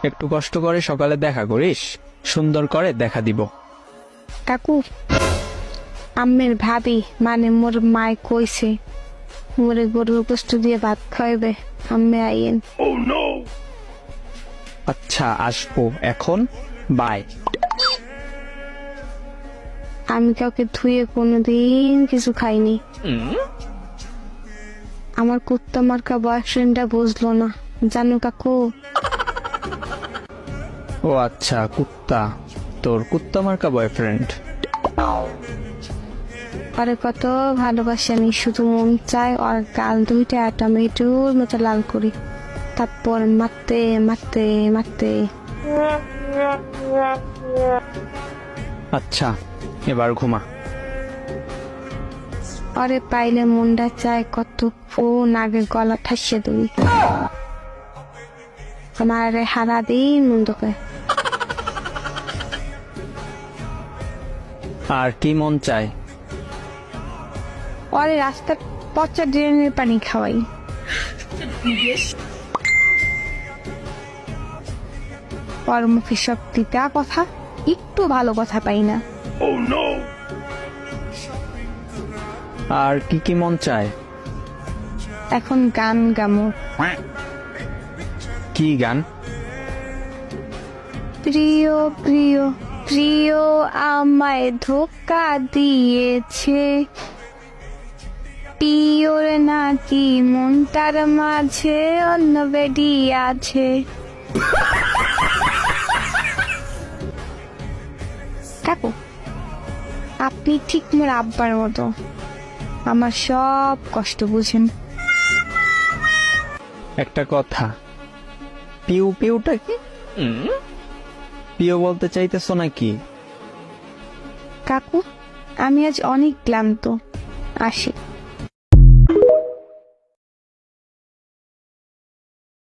একটু কষ্ট করে সকালে দেখা করিস, সুন্দর করে দেখা দিব। কাকু, আম্মের ভাবি মানে মোর মায় কইছে মোরে গরুর গোস্ত দিয়ে ভাত খাইবে, আম্মে আইয়েন। আচ্ছা আসবো এখন, বাই। আমি কাউকে ধুয়ে কোনোদিন কিছু খাইনি। আমার কুত্তা মার্কা বয়ফ্রেন্ডটা বুঝলো না, জানো কাকু। ও আচ্ছা, কুত্তা, তোর কুত্তা মার্কা বয়ফ্রেন্ড। আরে কত ভালোবাসি আমি, শুধু মন চায় আর গাল দুইটা টমেটোর মতো লাল করি, তারপর মারতে মারতে মারতে। আচ্ছা এবার ঘুমা। আরে পাইলে মনটা চায় কত ফোন আগে গলা ঠাসিয়ে দিই, আমার হারা দিন মন্দকে। আর কি মন চায়? আরে রাস্তার পচা ড্রেনের পানি খাওয়াই। ওর মুখে সব তিতা কথা, একটু ভালো কথা পাই না। আর কি কি মন চায়? এখন গান গামো। কি গান? প্রিয় প্রিয় প্রিয় আমায় ধোকা দিয়েছে, প্রিয়র নাকি মনটার মাঝে অন্য বেডি আছে। কাকু, আপনি ঠিক মোর আব্বার মতো, আমার সব কষ্ট বুঝেন। একটা কথা, পিউ পিউটা কি? পিউ বলতে চাইতেছো নাকি? কাকু, আমি আজ অনেক ক্লান্ত, আসি।